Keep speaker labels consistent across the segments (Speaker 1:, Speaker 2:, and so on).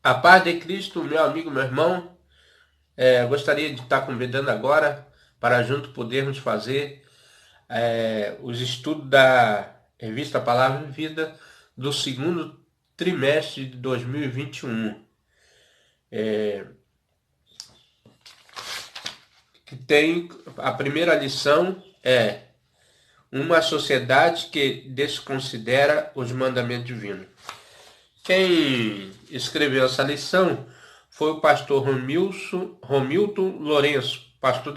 Speaker 1: A paz de Cristo, meu amigo, meu irmão, gostaria de estar convidando agora para junto podermos fazer os estudos da revista Palavra e Vida do segundo trimestre de 2021, que tem a primeira lição é uma sociedade que desconsidera os mandamentos divinos. Quem escreveu essa lição foi o pastor Romilton Lourenço, pastor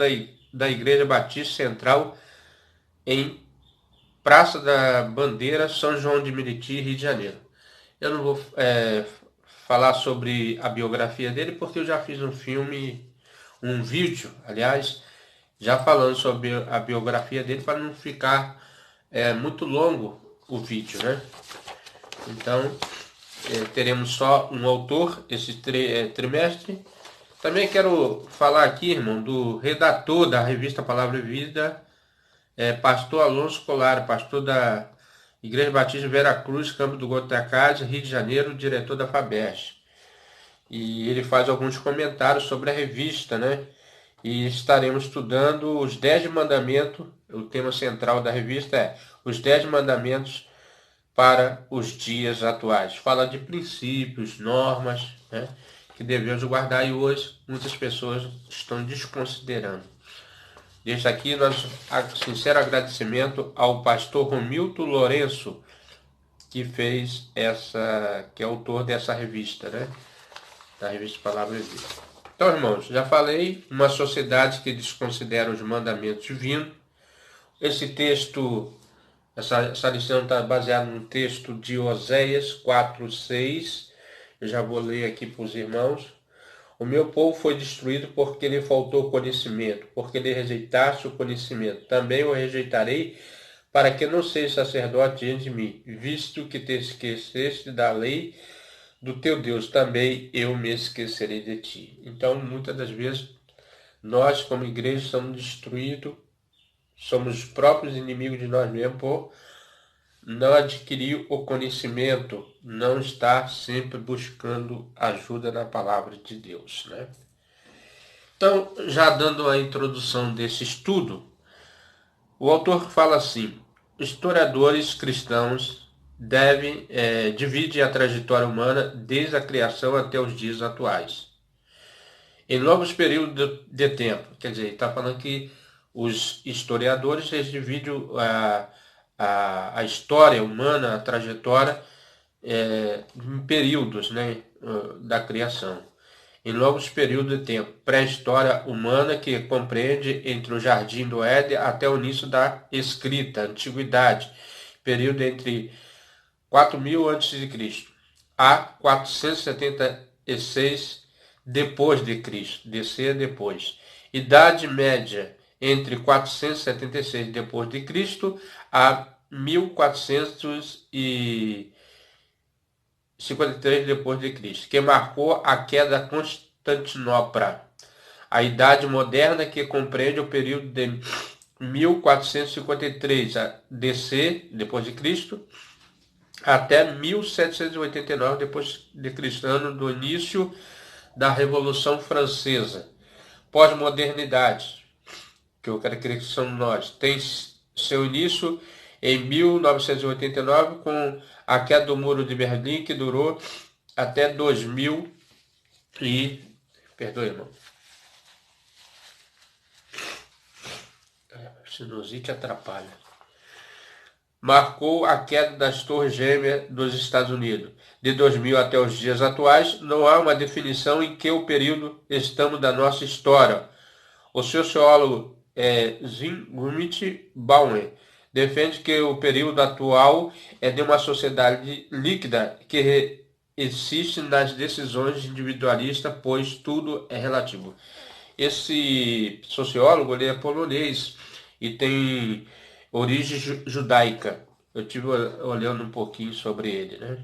Speaker 1: da Igreja Batista Central em Praça da Bandeira, São João de Meriti, Rio de Janeiro. Eu não vou falar sobre a biografia dele porque eu já fiz um vídeo, aliás, já falando sobre a biografia dele para não ficar muito longo o vídeo, né? Então, teremos só um autor esse trimestre. Também quero falar aqui, irmão, do redator da revista Palavra e Vida, pastor Alonso Colar, pastor da Igreja Batista Vera Cruz, Campo do Goitacazes, Rio de Janeiro, diretor da FABERJ. E ele faz alguns comentários sobre a revista, né? E estaremos estudando os 10 mandamentos. O tema central da revista é os 10 mandamentos para os dias atuais. Fala de princípios, normas, né, que devemos guardar e hoje muitas pessoas estão desconsiderando. Desde aqui, nosso sincero agradecimento ao pastor Romilton Lourenço, que é autor dessa revista, né, da revista Palavra e Vida. Então, irmãos, já falei, uma sociedade que desconsidera os mandamentos divinos. Esse texto, essa lição está baseada no texto de Oséias 4:6. Eu já vou ler aqui para os irmãos. O meu povo foi destruído porque lhe faltou conhecimento, porque lhe rejeitaste o conhecimento. Também o rejeitarei, para que não seja sacerdote diante de mim, visto que te esqueceste da lei do teu Deus, também eu me esquecerei de ti. Então, muitas das vezes, nós como igreja somos destruídos, somos os próprios inimigos de nós mesmos por não adquirir o conhecimento, não estar sempre buscando ajuda na palavra de Deus, né? Então, já dando a introdução desse estudo, o autor fala assim: historiadores cristãos dividem a trajetória humana desde a criação até os dias atuais, em longos períodos de tempo. Quer dizer, ele está falando que os historiadores eles dividem a história humana, a trajetória, em períodos, né, da criação. Em longos períodos de tempo. Pré-história humana, que compreende entre o Jardim do Éden até o início da escrita, Antiguidade, período entre 4000 a.C. a 476 depois de Cristo, DC depois. Idade Média, entre 476 depois de Cristo a 1453 depois de Cristo, que marcou a queda da Constantinopla. A Idade Moderna, que compreende o período de 1453 DC depois de Cristo até 1789 depois de Cristo, ano do início da Revolução Francesa. Pós-modernidade, que eu quero crer que somos nós, tem seu início em 1989 com a queda do Muro de Berlim, que durou até 2000 e... Perdoe, irmão. Sinusite atrapalha. Marcou a queda das Torres Gêmeas dos Estados Unidos. De 2000 até os dias atuais, não há uma definição em que período estamos da nossa história. O sociólogo Zygmunt Bauman defende que o período atual é de uma sociedade líquida que existe nas decisões individualistas, pois tudo é relativo. Esse sociólogo ele é polonês e tem origem judaica. Eu estive olhando um pouquinho sobre ele, né?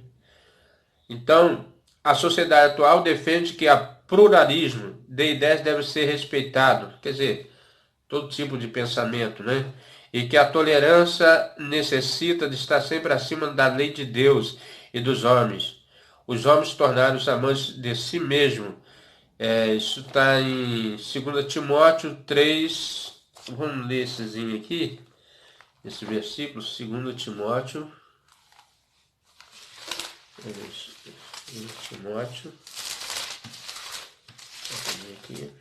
Speaker 1: Então, a sociedade atual defende que o pluralismo de ideias deve ser respeitado, quer dizer, todo tipo de pensamento, né? E que a tolerância necessita de estar sempre acima da lei de Deus e dos homens. os homens tornaram-se amantes de si mesmo. Isso está em 2 Timóteo 3. Vamos ler essezinho aqui, esse versículo, 2 Timóteo. 2 Timóteo. Aqui,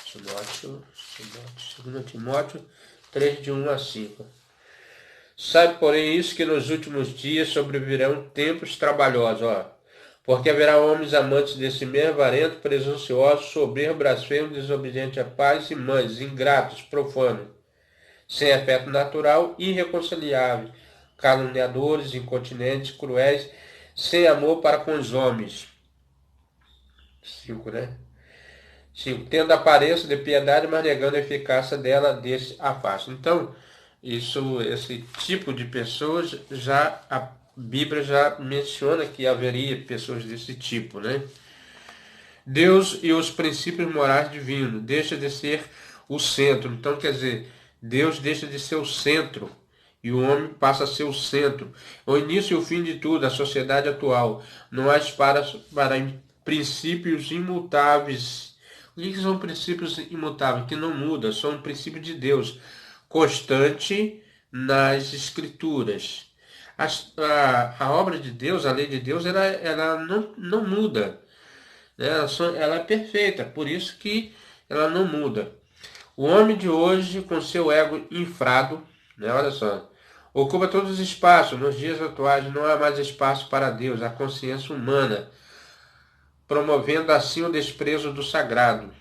Speaker 1: Timóteo, 2 Timóteo 3, de 1 a 5. Sabe, porém, isso, que nos últimos dias sobrevirão tempos trabalhosos, porque haverá homens amantes de si mesmo, avarentos, presunçosos, soberbos, blasfemos, desobedientes a pais e mães, ingratos, profanos, sem afeto natural, irreconciliáveis, caluniadores, incontinentes, cruéis, sem amor para com os homens. 5, né? 5. Tendo aparência de piedade, mas negando a eficácia dela, desse afasta. Então, esse tipo de pessoas, a Bíblia já menciona que haveria pessoas desse tipo, né? Deus e os princípios morais divinos deixa de ser o centro. Então, quer dizer, Deus deixa de ser o centro e o homem passa a ser o centro. O início e o fim de tudo, a sociedade atual. Não há espaço para princípios imutáveis. O que são princípios imutáveis? Que não mudam, são princípios de Deus, constante nas Escrituras. A obra de Deus, a lei de Deus, ela não muda. Ela é perfeita, por isso que ela não muda. O homem de hoje, com seu ego infrado, né, olha só, ocupa todos os espaços. Nos dias atuais não há mais espaço para Deus, a consciência humana, promovendo assim o desprezo do sagrado,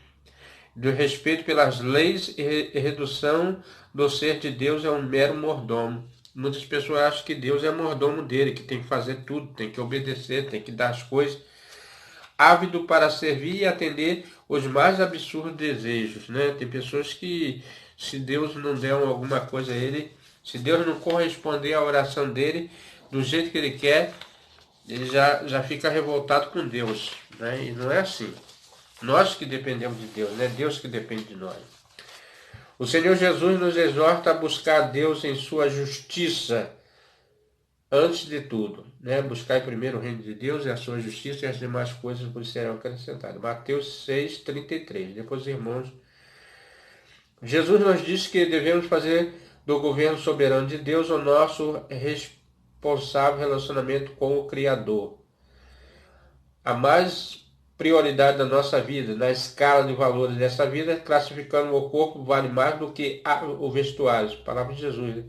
Speaker 1: do respeito pelas leis e redução do ser de Deus a um mero mordomo. Muitas pessoas acham que Deus é mordomo dele, que tem que fazer tudo, tem que obedecer, tem que dar as coisas, ávido para servir e atender os mais absurdos desejos, né? Tem pessoas que, se Deus não der alguma coisa a ele, se Deus não corresponder à oração dele do jeito que ele quer, ele já fica revoltado com Deus, né? E não é assim. Nós que dependemos de Deus, não é Deus que depende de nós. O Senhor Jesus nos exorta a buscar a Deus em sua justiça, antes de tudo, né? Buscar primeiro o reino de Deus e a sua justiça, e as demais coisas vos serão acrescentadas. Mateus 6, 33. Depois, irmãos, Jesus nos disse que devemos fazer do governo soberano de Deus o nosso responsável relacionamento com o Criador. A mais prioridade da nossa vida, na escala de valores dessa vida, classificando o corpo vale mais do que o vestuário, palavra de Jesus, né?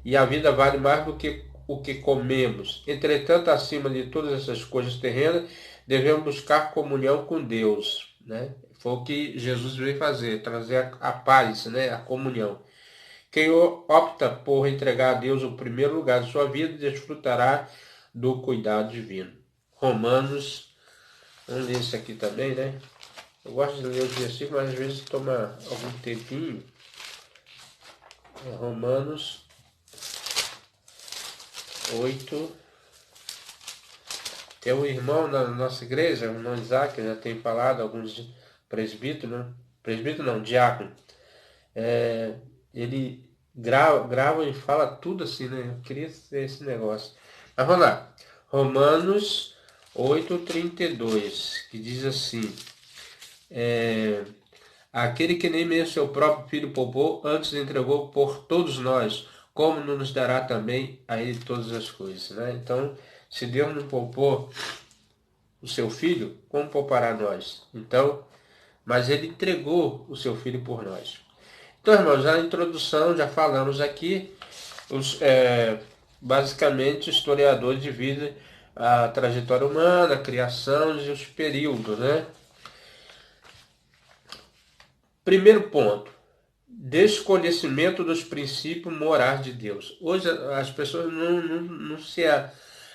Speaker 1: E a vida vale mais do que o que comemos. Entretanto, acima de todas essas coisas terrenas, devemos buscar comunhão com Deus, né? Foi o que Jesus veio fazer, trazer a paz, né? A comunhão. Quem opta por entregar a Deus o primeiro lugar de sua vida, desfrutará do cuidado divino. Romanos, vamos ler isso aqui também, né? Eu gosto de ler os versículos, mas às vezes toma algum tempinho. Romanos 8. Tem um irmão na nossa igreja, o irmão Isaac, já tem falado, alguns presbíteros, né? Presbítero não, diácono. Ele grava e fala tudo assim, né? Eu queria ter esse negócio. Mas vamos lá. Romanos 8:32, que diz assim: aquele que nem mesmo seu próprio filho poupou, antes entregou por todos nós, como não nos dará também a ele todas as coisas, né? Então, se Deus não poupou o seu filho, como poupará nós? Então, mas ele entregou o seu filho por nós. Então, irmãos, na introdução já falamos aqui, basicamente, historiadores de vida, a trajetória humana, a criação e os períodos, né? Primeiro ponto, desconhecimento dos princípios morais de Deus. Hoje as pessoas não se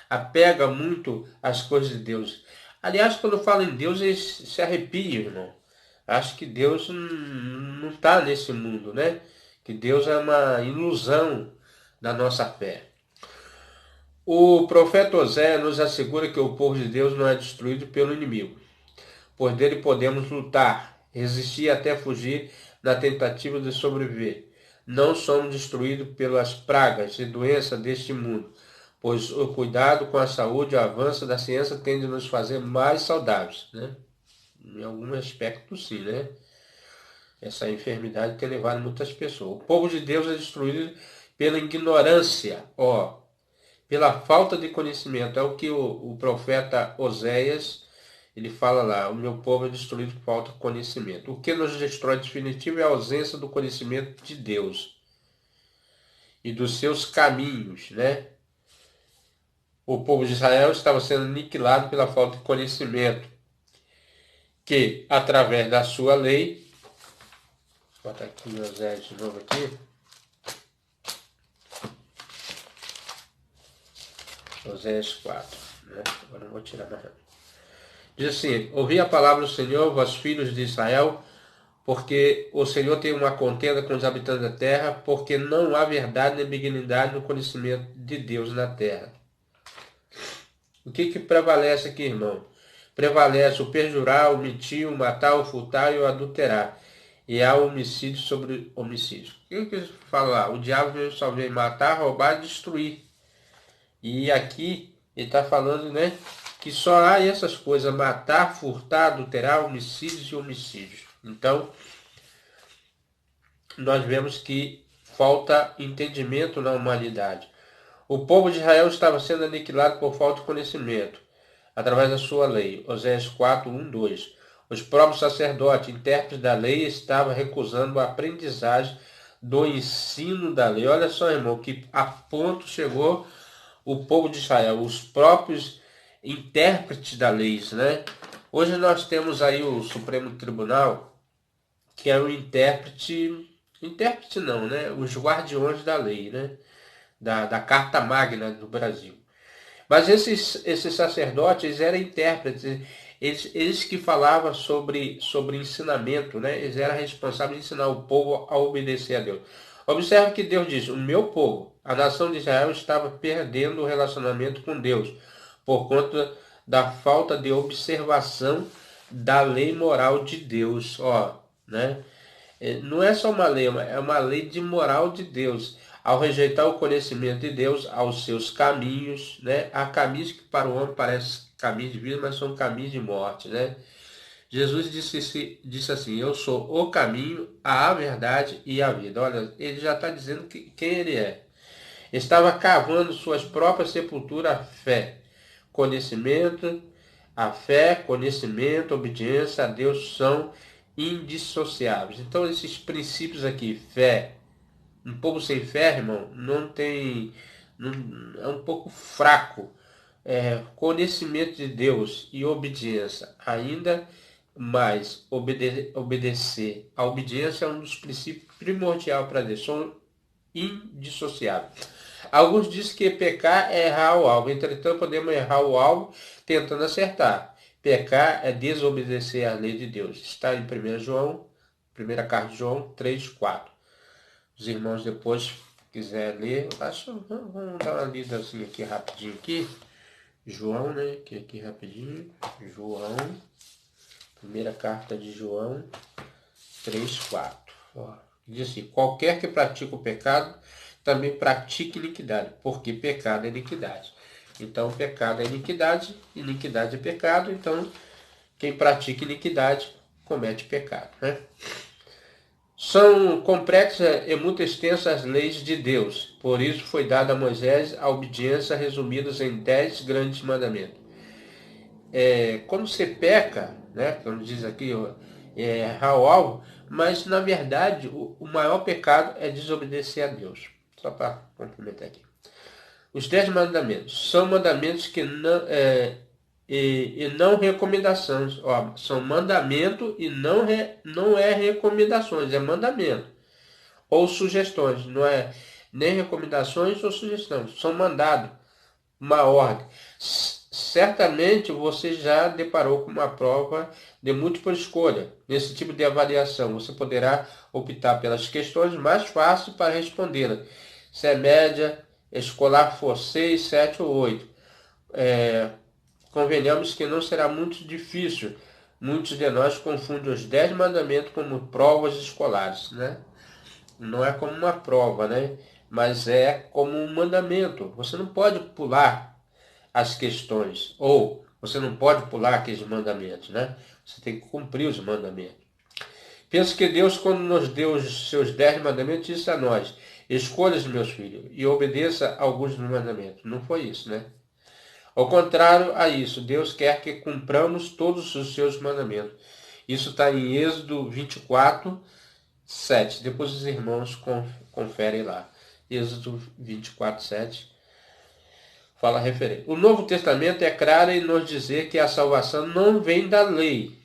Speaker 1: apegam muito às coisas de Deus. Aliás, quando eu falo em Deus, eles se arrepiam, irmão. Acho que Deus não está nesse mundo, né? Que Deus é uma ilusão da nossa fé. O profeta Oséias nos assegura que o povo de Deus não é destruído pelo inimigo, pois dele podemos lutar, resistir até fugir na tentativa de sobreviver. Não somos destruídos pelas pragas e doenças deste mundo, pois o cuidado com a saúde e o avanço da ciência tende a nos fazer mais saudáveis, né? Em algum aspecto, sim, né? Essa enfermidade tem levado muitas pessoas. O povo de Deus é destruído pela ignorância, pela falta de conhecimento. É o que o profeta Oséias, ele fala lá: o meu povo é destruído por falta de conhecimento. O que nos destrói definitivo é a ausência do conhecimento de Deus e dos seus caminhos, né? O povo de Israel estava sendo aniquilado pela falta de conhecimento, que, através da sua lei, vou botar aqui Oséias de novo aqui, Oséias 4, né? Agora não vou tirar mais nada. Diz assim: ouvi a palavra do Senhor, vós filhos de Israel, porque o Senhor tem uma contenda com os habitantes da terra, porque não há verdade nem benignidade no conhecimento de Deus na terra. O que prevalece aqui, irmão? Prevalece o perjurar, o mentir, o matar, o furtar e o adulterar. E há homicídio sobre homicídio. O que fala lá? O diabo só vem matar, roubar e destruir. E aqui ele está falando, né, que só há essas coisas: matar, furtar, adulterar, homicídios e homicídios. Então, nós vemos que falta entendimento na humanidade. O povo de Israel estava sendo aniquilado por falta de conhecimento, através da sua lei. Oséias 4, 1, 2. Os próprios sacerdotes, intérpretes da lei, estavam recusando a aprendizagem do ensino da lei. Olha só, irmão, que a ponto chegou o povo de Israel, os próprios intérpretes da lei, né? Hoje nós temos aí o Supremo Tribunal, que é o intérprete não, né? Os guardiões da lei, né? Da Carta Magna do Brasil. Mas esses sacerdotes, eles eram intérpretes, eles que falavam sobre ensinamento, né? Eles eram responsáveis de ensinar o povo a obedecer a Deus. Observe que Deus diz: o meu povo, a nação de Israel, estava perdendo o relacionamento com Deus, por conta da falta de observação da lei moral de Deus. Né? Não é só uma lei, é uma lei de moral de Deus. Ao rejeitar o conhecimento de Deus, aos seus caminhos, né? Há caminhos que para o homem parecem caminhos de vida, mas são caminhos de morte, né? Jesus disse assim: eu sou o caminho, a verdade e a vida. Olha, ele já está dizendo quem ele é. Estava cavando suas próprias sepulturas a fé, conhecimento, obediência a Deus são indissociáveis. Então esses princípios aqui, fé, um povo sem fé, irmão, é um pouco fraco. Conhecimento de Deus e obediência, ainda mais obedecer. A obediência é um dos princípios primordiais para Deus, são indissociáveis. Alguns dizem que pecar é errar o alvo, entretanto podemos errar o alvo tentando acertar. Pecar é desobedecer à lei de Deus. Está em 1 João, primeira carta de João 3, 4. Os irmãos depois quiser ler, vamos dar uma lida assim aqui rapidinho aqui. João, né? Aqui rapidinho. João, primeira carta de João 3, 4. Diz assim: qualquer que pratica o pecado também pratica iniquidade, porque pecado é iniquidade. Então, pecado é iniquidade, iniquidade é pecado. Então, quem pratica iniquidade comete pecado, né? São complexas e muito extensas as leis de Deus. Por isso foi dada a Moisés a obediência resumidas em 10 grandes mandamentos. Quando você peca, né, como diz aqui, errar o alvo, mas na verdade o maior pecado é desobedecer a Deus. Só para complementar aqui. Os 10 mandamentos são mandamentos que não... E não recomendações. São mandamento e não é recomendações, é mandamento. Ou sugestões, não é nem recomendações ou sugestões. São mandados, uma ordem. Certamente você já deparou com uma prova de múltipla escolha. Nesse tipo de avaliação, você poderá optar pelas questões mais fáceis para respondê-las. Se a média escolar for 6, 7 ou 8. Convenhamos que não será muito difícil. Muitos de nós confundem os 10 mandamentos como provas escolares, né? Não é como uma prova, né? mas é como um mandamento. Você não pode pular as questões, ou você não pode pular aqueles mandamentos, né? Você tem que cumprir os mandamentos. Penso que Deus, quando nos deu os seus 10 mandamentos, disse a nós: escolha os meus filhos e obedeça a alguns dos mandamentos. Não foi isso, né? Ao contrário a isso, Deus quer que cumpramos todos os seus mandamentos. Isso está em Êxodo 24, 7. Depois os irmãos conferem lá. Êxodo 24, 7. Fala referente. O Novo Testamento é claro em nos dizer que a salvação não vem da lei.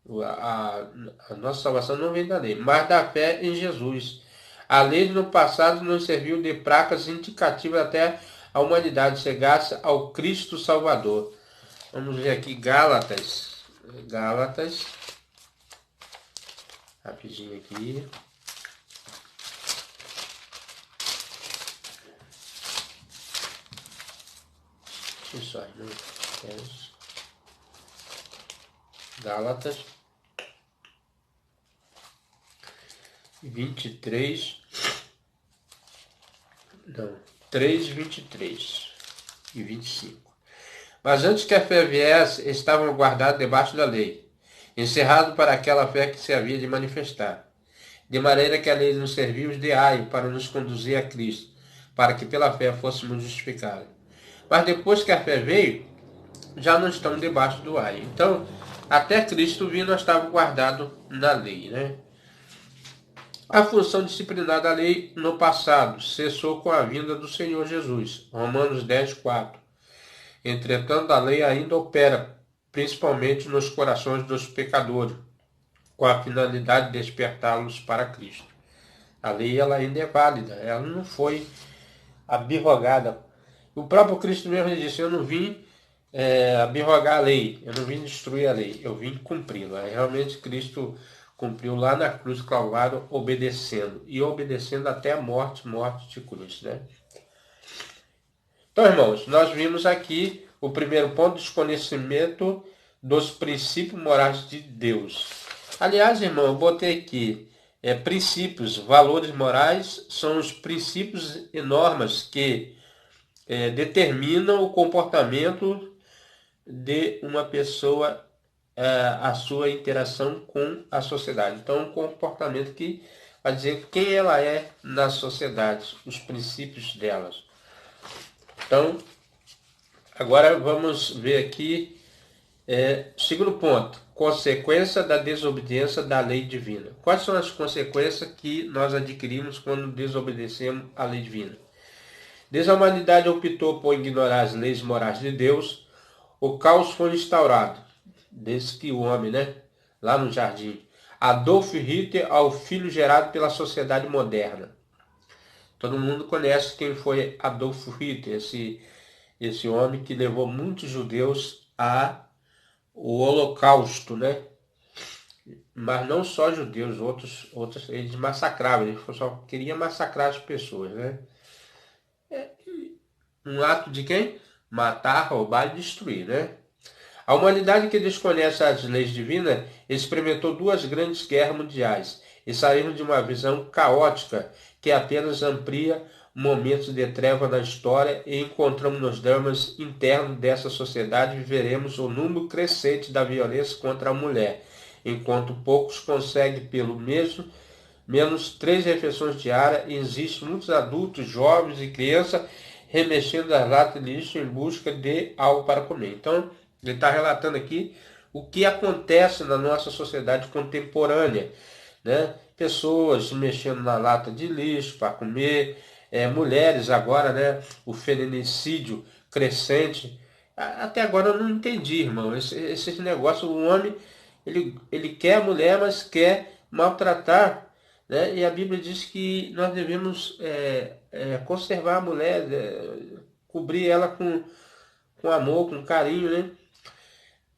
Speaker 1: A nossa salvação não vem da lei, mas da fé em Jesus. A lei no passado nos serviu de placas indicativas até a humanidade chegasse ao Cristo Salvador. Vamos ver aqui Gálatas. Gálatas. Rapidinho aqui. Isso aí, não é isso. Gálatas 23, não, 3, 23 e 25. Mas antes que a fé viesse, estavam guardados debaixo da lei, encerrados para aquela fé que se havia de manifestar. De maneira que a lei nos serviu de aio para nos conduzir a Cristo, para que pela fé fôssemos justificados. Mas depois que a fé veio, já não estamos debaixo do aio. Então, até Cristo vir, nós estávamos guardados na lei, né? A função disciplinar da lei no passado cessou com a vinda do Senhor Jesus. Romanos 10, 4. Entretanto, a lei ainda opera, principalmente nos corações dos pecadores, com a finalidade de despertá-los para Cristo. A lei ela ainda é válida, ela não foi abrogada. O próprio Cristo mesmo disse: eu não vim abrogar a lei, eu não vim destruir a lei, eu vim cumpri-la. Realmente Cristo cumpriu lá na cruz do Calvário, obedecendo, e obedecendo até a morte de cruz, né? Então, irmãos, nós vimos aqui o primeiro ponto, desconhecimento dos princípios morais de Deus. Aliás, irmão, eu botei aqui, princípios, valores morais são os princípios e normas que determinam o comportamento de uma pessoa, a sua interação com a sociedade. Então, um comportamento que vai dizer quem ela é na sociedade, os princípios delas. Então, agora vamos ver aqui, segundo ponto, consequência da desobediência da lei divina. Quais são as consequências que nós adquirimos quando desobedecemos à lei divina? Desde a humanidade optou por ignorar as leis morais de Deus, o caos foi instaurado, desde que o homem, lá no jardim. Adolf Hitler ao filho gerado pela sociedade moderna. Todo mundo conhece quem foi Adolf Hitler, esse homem que levou muitos judeus ao Holocausto, né? Mas não só judeus, outros eles massacravam, eles só queriam massacrar as pessoas, né? Um ato de quem? Matar, roubar e destruir, né? A humanidade que desconhece as leis divinas experimentou duas grandes guerras mundiais e saímos de uma visão caótica que apenas amplia momentos de treva na história e encontramos nos dramas internos dessa sociedade viveremos o número crescente da violência contra a mulher, enquanto poucos conseguem pelo menos 3 refeições diárias e existem muitos adultos, jovens e crianças remexendo as latas de lixo em busca de algo para comer. Então, ele está relatando aqui o que acontece na nossa sociedade contemporânea, né? Pessoas mexendo na lata de lixo para comer, mulheres agora, né? O feminicídio crescente. Até agora eu não entendi, irmão. Esse negócio, o homem, ele quer a mulher, mas quer maltratar, né? E a Bíblia diz que nós devemos conservar a mulher, cobrir ela com amor, com carinho, né?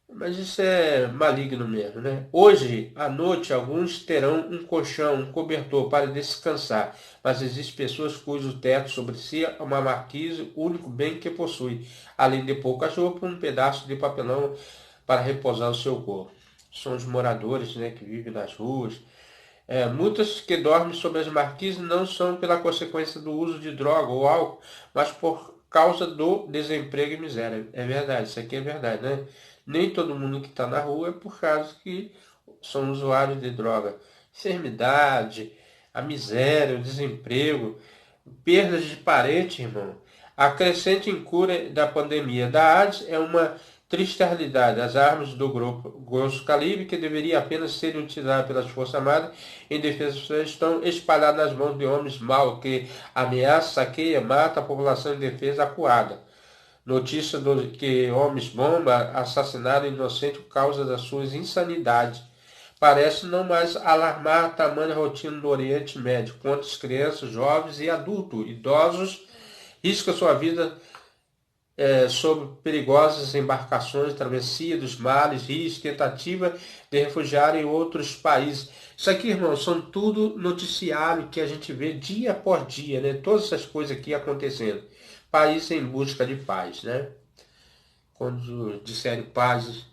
Speaker 1: Mas isso é maligno mesmo, né? Hoje, à noite, alguns terão um colchão, um cobertor para descansar, mas existem pessoas cujo teto sobre si é uma marquise, o único bem que possui, além de poucas roupas, um pedaço de papelão para repousar o seu corpo. São os moradores, né, que vivem nas ruas, Muitas que dormem sobre as marquises não são pela consequência do uso de droga ou álcool, mas por causa do desemprego e miséria. É verdade, isso aqui é verdade, né? Nem todo mundo que está na rua é por causa que são usuários de droga. Enfermidade, a miséria, o desemprego, perdas de parente, irmão. A crescente incura da pandemia da AIDS é uma triste realidade. As armas do grupo grosso calibre, que deveria apenas ser utilizadas pelas Forças Armadas em defesa pessoas, estão espalhadas nas mãos de homens maus que ameaçam, saqueiam, matam a população em defesa acuada. Notícia que homens-bomba assassinaram inocente por causa das suas insanidades. Parece não mais alarmar a tamanha rotina do Oriente Médio. Quantas crianças, jovens e adultos, idosos, riscam sua vida sob perigosas embarcações, travessia dos mares, rios, tentativa de refugiar em outros países. Isso aqui, irmão, são tudo noticiário que a gente vê dia após dia, né? Todas essas coisas aqui acontecendo. País em busca de paz, né? Quando disserem paz,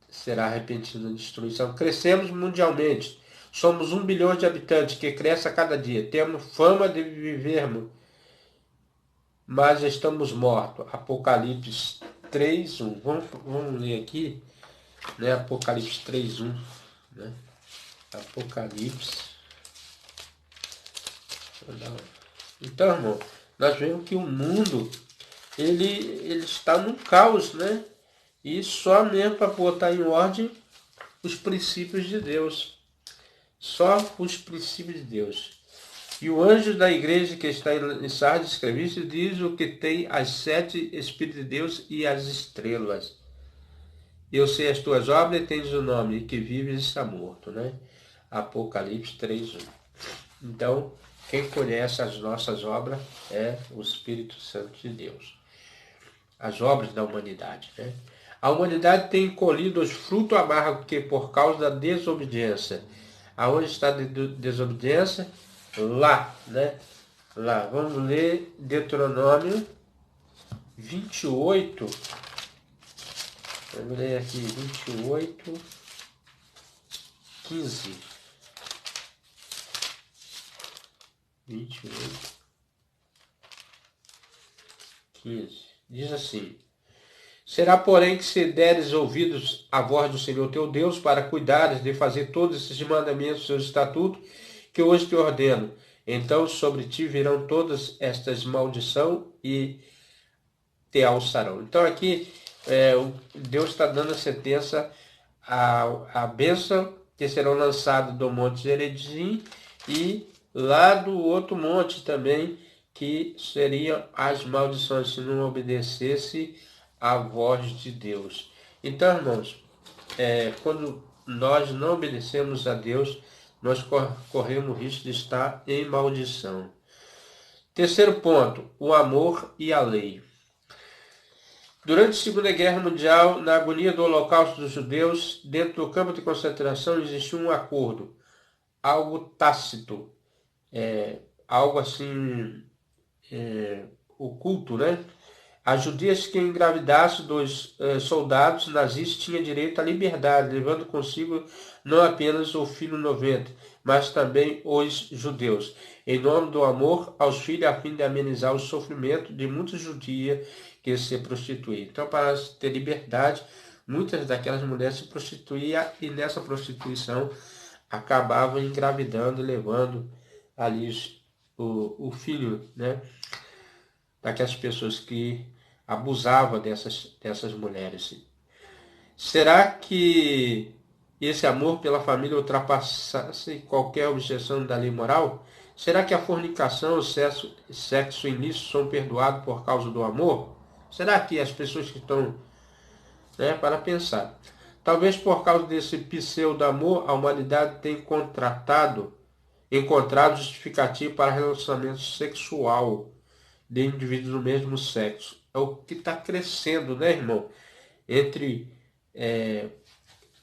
Speaker 1: será repentina destruição. Crescemos mundialmente. Somos 1 bilhão de habitantes, que cresce a cada dia. Temos fama de vivermos, mas estamos mortos. Apocalipse 3:1. Vamos ler aqui, né? Apocalipse 3:1, né? Apocalipse. Então, irmão, nós vemos que o mundo ele está num caos, né? E só mesmo para botar em ordem os princípios de Deus. Só os princípios de Deus. E o anjo da igreja que está em Sardes escreveu isso, diz o que tem as 7 Espíritos de Deus e as estrelas. Eu sei as tuas obras e tens o nome, e que vives e está morto, né? Apocalipse 3:1. Então, quem conhece as nossas obras é o Espírito Santo de Deus. As obras da humanidade, né? A humanidade tem colhido os frutos amargos que por causa da desobediência. Aonde está a desobediência? Lá, né? Lá. Vamos ler Deuteronômio 28. Vamos ler aqui 28, 15. 28, 15. Diz assim: será, porém, que se deres ouvidos à voz do Senhor teu Deus, para cuidares de fazer todos esses mandamentos, seus estatutos, que hoje te ordeno, então sobre ti virão todas estas maldições e te alçarão. Então aqui Deus está dando a sentença à bênção que serão lançados do Monte Gerizim e lá do outro monte também, que seriam as maldições se não obedecesse a voz de Deus. Então, irmãos, quando nós não obedecemos a Deus, nós corremos o risco de estar em maldição. Terceiro ponto, o amor e a lei. Durante a Segunda Guerra Mundial, na agonia do Holocausto dos judeus, dentro do campo de concentração existiu um acordo, algo tácito, algo assim oculto, né? As judias que engravidassem dos soldados nazistas tinham direito à liberdade, levando consigo não apenas o filho novento, mas também os judeus, em nome do amor aos filhos, a fim de amenizar o sofrimento de muitas judias que se prostituíam. Então, para ter liberdade, muitas daquelas mulheres se prostituíam e nessa prostituição acabavam engravidando, levando ali o filho, né? Daquelas pessoas que abusavam dessas mulheres. Será que esse amor pela família ultrapassasse qualquer objeção da lei moral? Será que a fornicação, o sexo ilícito são perdoados por causa do amor? Será que as pessoas que estão, né, para pensar? Talvez por causa desse pseudo-amor, a humanidade tem encontrado justificativo para relacionamento sexual de indivíduos do mesmo sexo. É o que está crescendo, né, irmão?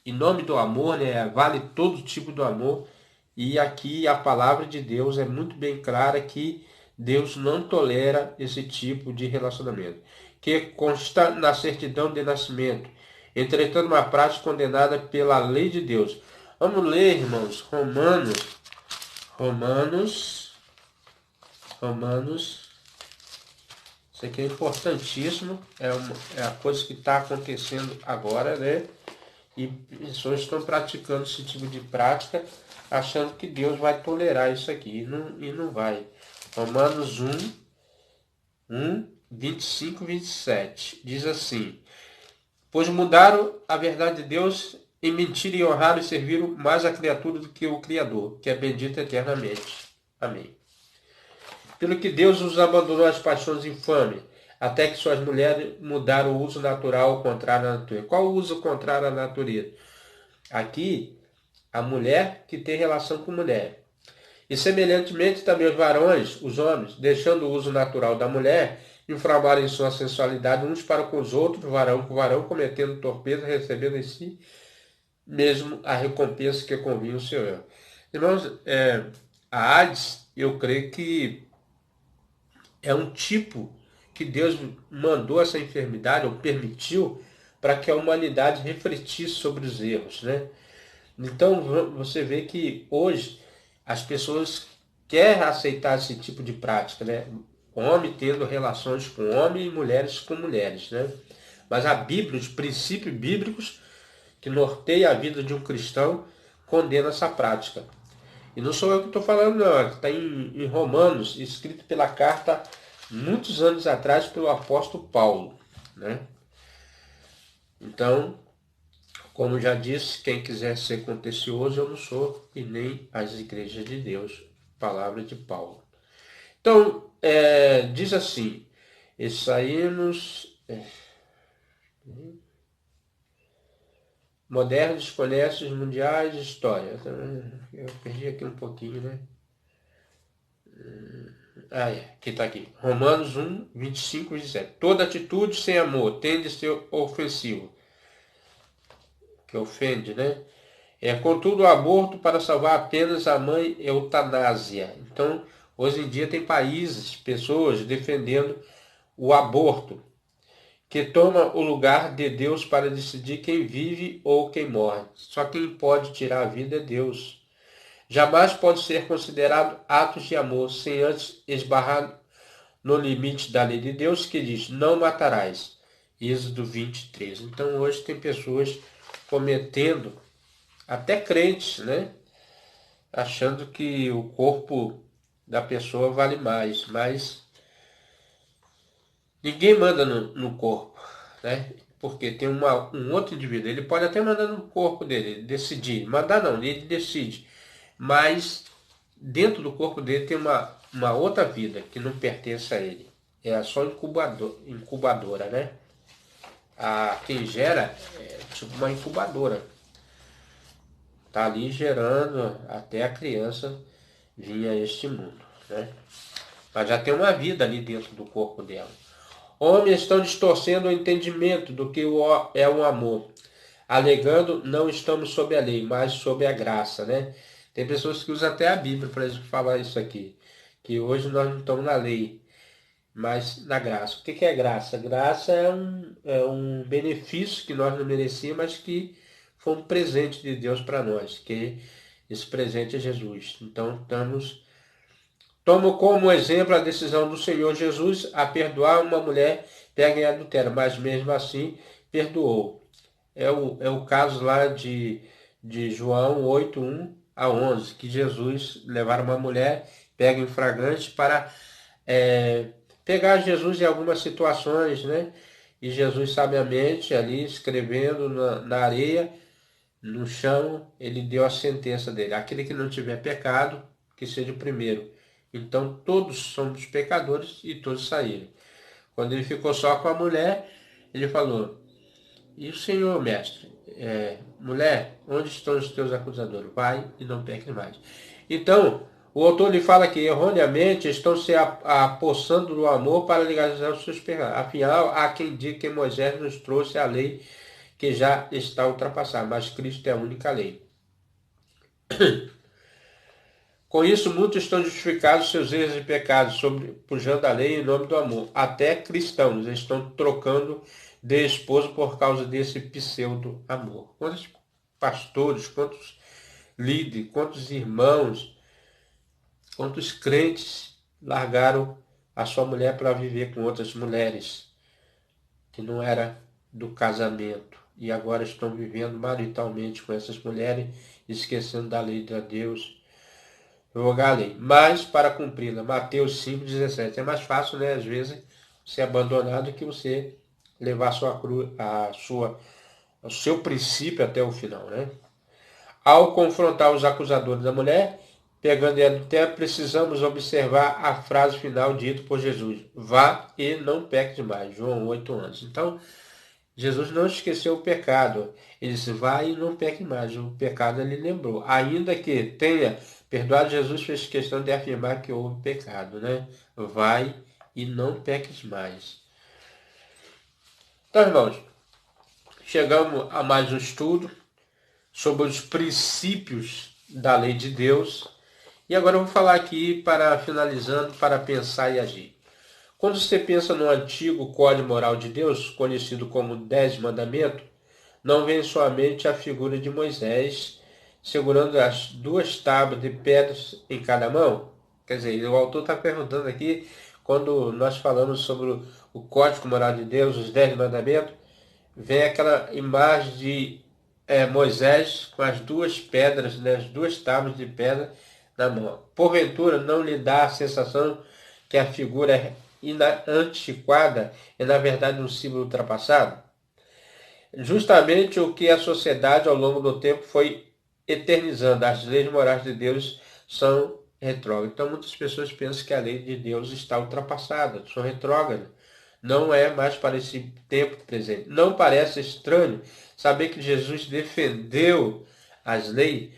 Speaker 1: Em nome do amor, né? Vale todo tipo do amor. E aqui a palavra de Deus é muito bem clara que Deus não tolera esse tipo de relacionamento, que consta na certidão de nascimento, entretanto uma prática condenada pela lei de Deus. Vamos ler, irmãos, Romanos, isso aqui é importantíssimo, é a coisa que está acontecendo agora, né? E pessoas estão praticando esse tipo de prática, achando que Deus vai tolerar isso aqui, e não vai. Romanos 25, 27, diz assim: pois mudaram a verdade de Deus em mentira e honraram e serviram mais a criatura do que o Criador, que é bendito eternamente. Amém. Pelo que Deus os abandonou às paixões infames, até que suas mulheres mudaram o uso natural ao contrário da natureza. Qual o uso contrário à natureza? Aqui, a mulher que tem relação com mulher. E semelhantemente também os varões, os homens, deixando o uso natural da mulher, inflamaram em sua sensualidade uns para com os outros, varão com varão, cometendo torpeza, recebendo em si mesmo a recompensa que convinha o Senhor. Irmãos, a AIDS, eu creio que é um tipo que Deus mandou essa enfermidade, ou permitiu, para que a humanidade refletisse sobre os erros, né? Então, você vê que hoje as pessoas querem aceitar esse tipo de prática, né? Homem tendo relações com homem e mulheres com mulheres, né? Mas a Bíblia, os princípios bíblicos que norteia a vida de um cristão, condena essa prática. E não sou eu que estou falando, não. Está em Romanos, escrito pela carta muitos anos atrás pelo apóstolo Paulo, né? Então, como já disse, quem quiser ser contencioso, eu não sou, e nem as igrejas de Deus. Palavra de Paulo. Então, diz assim, e saímos... Modernos desconhece os mundiais de história. Eu perdi aqui um pouquinho, né? Aqui está aqui. Romanos 25, 27. Toda atitude sem amor tende a ser ofensivo. Que ofende, né? Contudo, o aborto para salvar apenas a mãe é eutanásia. Então, hoje em dia tem países, pessoas defendendo o aborto, que toma o lugar de Deus para decidir quem vive ou quem morre. Só quem pode tirar a vida é Deus. Jamais pode ser considerado atos de amor sem antes esbarrar no limite da lei de Deus, que diz, não matarás. Êxodo 23. Então hoje tem pessoas cometendo, até crentes, né? Achando que o corpo da pessoa vale mais, mas ninguém manda no corpo, né? Porque tem um outro indivíduo, ele pode até mandar no corpo dele, decidir. Mandar não, ele decide. Mas dentro do corpo dele tem uma outra vida que não pertence a ele. É só incubadora, né? Quem gera é tipo uma incubadora. Está ali gerando até a criança vir a este mundo, né? Mas já tem uma vida ali dentro do corpo dela. Homens estão distorcendo o entendimento do que é um amor, alegando não estamos sob a lei, mas sob a graça, né? Tem pessoas que usam até a Bíblia para falar isso aqui, que hoje nós não estamos na lei, mas na graça. O que é graça? Graça é um benefício que nós não merecíamos, mas que foi um presente de Deus para nós, que esse presente é Jesus. Então tomo como exemplo a decisão do Senhor Jesus a perdoar uma mulher pega em adultério, mas mesmo assim perdoou. É o caso lá de João 8, 1 a 11, que Jesus levaram uma mulher pega em flagrante para pegar Jesus em algumas situações, né? E Jesus sabiamente ali escrevendo na areia, no chão, ele deu a sentença dele. Aquele que não tiver pecado, que seja o primeiro. Então todos somos pecadores e todos saíram. Quando ele ficou só com a mulher, ele falou, e o Senhor, mestre, mulher, onde estão os teus acusadores? Vai e não peque mais. Então, o autor lhe fala que erroneamente estão se apossando do amor para legalizar os seus pecados. Afinal, há quem diga que Moisés nos trouxe a lei que já está ultrapassada, mas Cristo é a única lei. Com isso, muitos estão justificados seus erros e pecados, pujando a lei em nome do amor. Até cristãos estão trocando de esposo por causa desse pseudo-amor. Quantos pastores, quantos líderes, quantos irmãos, quantos crentes largaram a sua mulher para viver com outras mulheres, que não era do casamento, e agora estão vivendo maritalmente com essas mulheres, esquecendo da lei de Deus, revogar a lei, mas para cumpri-la. Mateus 5,17. É mais fácil, né, às vezes, ser abandonado do que você levar a sua cruz, o seu princípio até o final, né? Ao confrontar os acusadores da mulher, pegando ela do tempo, precisamos observar a frase final dita por Jesus: vá e não peque mais. João 8:11. Então, Jesus não esqueceu o pecado. Ele disse: vá e não peque mais. O pecado ele lembrou. Ainda que tenha perdoado, Jesus fez questão de afirmar que houve pecado, né? Vai e não peques mais. Então, irmãos, chegamos a mais um estudo sobre os princípios da lei de Deus. E agora eu vou falar aqui, finalizando, para pensar e agir. Quando você pensa no antigo Código Moral de Deus, conhecido como 10 Mandamentos, não vem somente a figura de Moisés segurando as 2 tábuas de pedras em cada mão. Quer dizer, o autor está perguntando aqui, quando nós falamos sobre o Código Moral de Deus, os 10 Mandamentos, vem aquela imagem de Moisés com as 2 pedras, né, as 2 tábuas de pedra na mão. Porventura, não lhe dá a sensação que a figura é antiquada e, na verdade, um símbolo ultrapassado? Justamente o que a sociedade, ao longo do tempo, foi eternizando. As leis morais de Deus são retrógradas. Então, muitas pessoas pensam que a lei de Deus está ultrapassada, são retrógradas. Não é mais para esse tempo presente. Não parece estranho saber que Jesus defendeu as leis,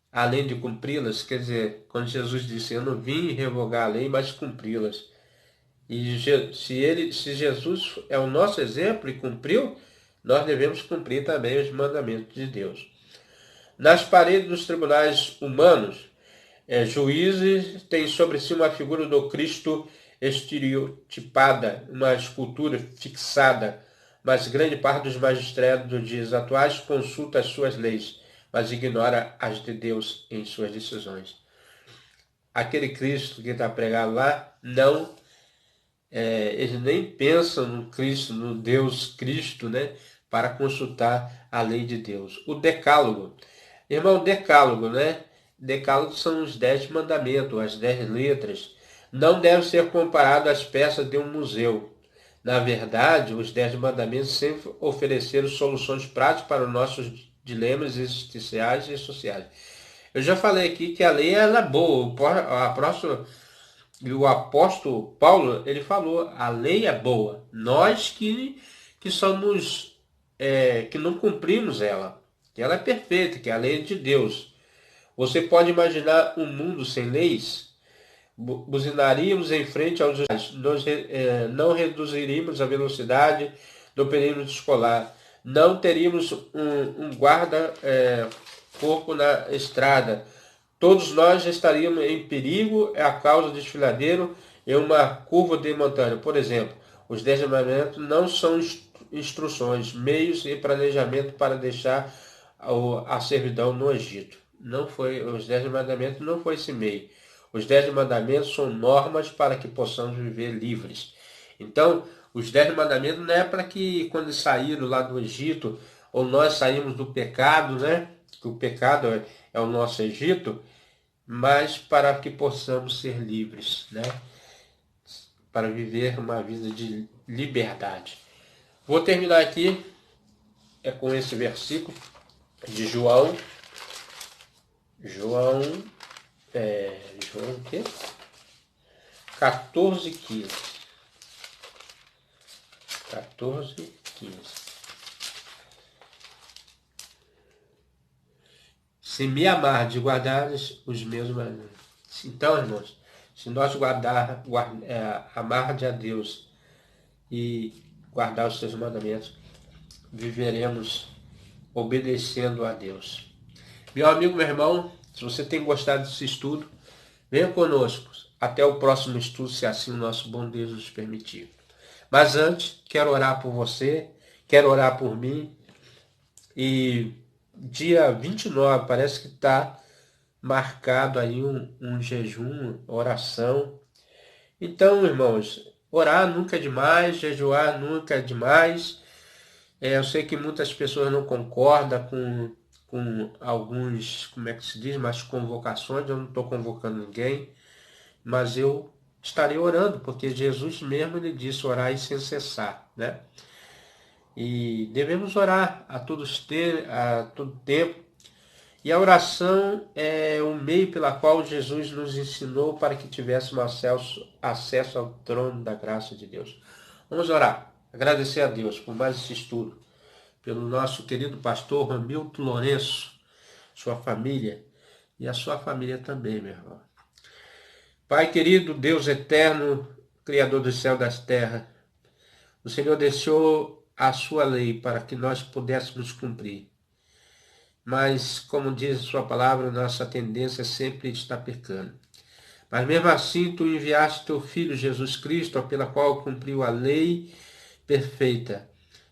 Speaker 1: além de cumpri-las. Quer dizer, quando Jesus disse: eu não vim revogar a lei, mas cumpri-las. E se Jesus é o nosso exemplo e cumpriu, nós devemos cumprir também os mandamentos de Deus. Nas paredes dos tribunais humanos, juízes têm sobre si uma figura do Cristo estereotipada, uma escultura fixada, mas grande parte dos magistrados dos dias atuais consulta as suas leis, mas ignora as de Deus em suas decisões. Aquele Cristo que está pregado lá, eles nem pensam no Cristo, no Deus Cristo, né, para consultar a lei de Deus. O Decálogo. Irmão, Decálogo, né? Decálogo são os 10 mandamentos, as 10 letras. Não deve ser comparado às peças de um museu. Na verdade, os 10 mandamentos sempre ofereceram soluções práticas para os nossos dilemas existenciais e sociais. Eu já falei aqui que a lei ela é boa. O apóstolo Paulo, ele falou, a lei é boa. Nós que somos, que não cumprimos ela. Que ela é perfeita, que é a lei de Deus. Você pode imaginar um mundo sem leis? Buzinaríamos em frente aos não reduziríamos a velocidade do período escolar. Não teríamos um guarda corpo na estrada. Todos nós estaríamos em perigo a causa de desfiladeiro em uma curva de montanha. Por exemplo, os 10 mandamentos não são instruções, meios e planejamento para deixar a servidão no Egito. Não foi, os 10 mandamentos não foi esse meio. Os 10 mandamentos são normas para que possamos viver livres. Então, os 10 mandamentos não é para que quando saíram lá do Egito, ou nós saímos do pecado, né? Que o pecado é o nosso Egito, mas para que possamos ser livres, né? Para viver uma vida de liberdade. Vou terminar aqui com esse versículo de João o quê? 14:15. 14:15. Se me amar de guardares os meus mandamentos. Então, irmãos, se nós amar de a Deus e guardar os seus mandamentos, viveremos obedecendo a Deus. Meu amigo, meu irmão, se você tem gostado desse estudo, venha conosco. Até o próximo estudo, se assim o nosso bom Deus nos permitir. Mas antes, quero orar por você, quero orar por mim e dia 29, parece que está marcado aí um jejum, oração. Então, irmãos, orar nunca é demais, jejuar nunca é demais. Eu sei que muitas pessoas não concordam com alguns, como é que se diz, mas convocações. Eu não estou convocando ninguém, mas eu estarei orando, porque Jesus mesmo ele disse orar e sem cessar, né? E devemos orar a todo tempo. E a oração é o meio pela qual Jesus nos ensinou para que tivéssemos acesso ao trono da graça de Deus. Vamos orar. Agradecer a Deus por mais esse estudo, pelo nosso querido pastor Ramilton Lourenço, sua família e a sua família também, meu irmão. Pai querido, Deus eterno, Criador do céu e das terras, o Senhor deixou a sua lei para que nós pudéssemos cumprir. Mas, como diz a sua palavra, nossa tendência sempre está pecando. Mas mesmo assim, tu enviaste teu Filho Jesus Cristo, pela qual cumpriu a lei perfeita.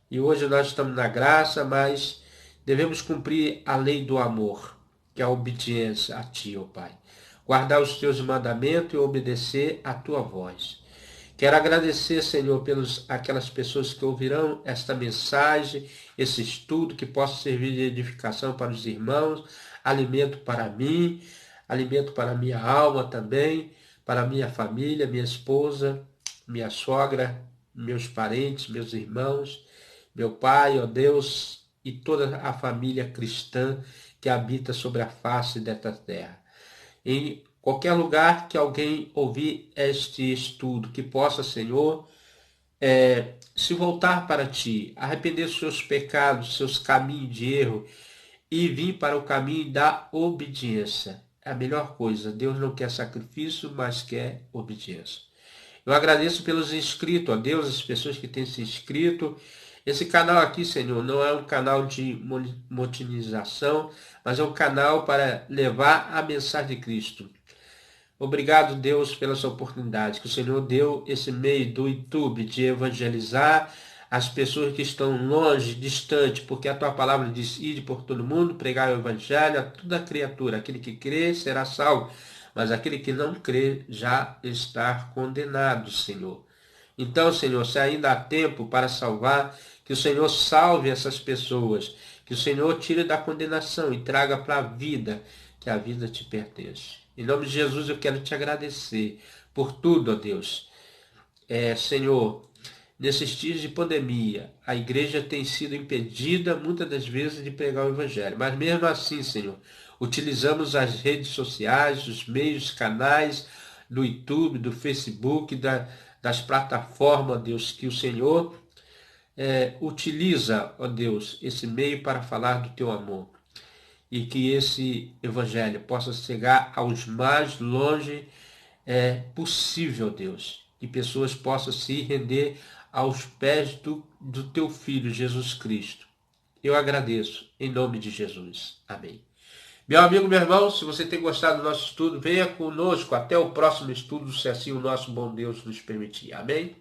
Speaker 1: E hoje nós estamos na graça, mas devemos cumprir a lei do amor, que é a obediência a ti, ó Pai. Guardar os teus mandamentos e obedecer a tua voz. Quero agradecer, Senhor, pelas aquelas pessoas que ouvirão esta mensagem, esse estudo, que possa servir de edificação para os irmãos, alimento para mim, alimento para a minha alma também, para a minha família, minha esposa, minha sogra, meus parentes, meus irmãos, meu pai, ó Deus, e toda a família cristã que habita sobre a face desta terra. Em qualquer lugar que alguém ouvir este estudo, que possa, Senhor, se voltar para ti, arrepender dos seus pecados, seus caminhos de erro e vir para o caminho da obediência. É a melhor coisa. Deus não quer sacrifício, mas quer obediência. Eu agradeço pelos inscritos, ó Deus, as pessoas que têm se inscrito. Esse canal aqui, Senhor, não é um canal de monetização, mas é um canal para levar a mensagem de Cristo. Obrigado, Deus, pela sua oportunidade, que o Senhor deu esse meio do YouTube de evangelizar as pessoas que estão longe, distante, porque a tua palavra diz: ide por todo mundo, pregar o evangelho a toda criatura. Aquele que crê será salvo, mas aquele que não crê já está condenado, Senhor. Então, Senhor, se ainda há tempo para salvar, que o Senhor salve essas pessoas, que o Senhor tire da condenação e traga para a vida, que a vida te pertence. Em nome de Jesus eu quero te agradecer por tudo, ó Deus. Senhor, nesses dias de pandemia, a igreja tem sido impedida muitas das vezes de pregar o evangelho. Mas mesmo assim, Senhor, utilizamos as redes sociais, os meios, canais do YouTube, do Facebook, das plataformas, ó Deus, que o Senhor utiliza, ó Deus, esse meio para falar do teu amor. E que esse evangelho possa chegar aos mais longe possível, Deus. Que pessoas possam se render aos pés do teu Filho, Jesus Cristo. Eu agradeço, em nome de Jesus. Amém. Meu amigo, meu irmão, se você tem gostado do nosso estudo, venha conosco até o próximo estudo, se assim o nosso bom Deus nos permitir. Amém?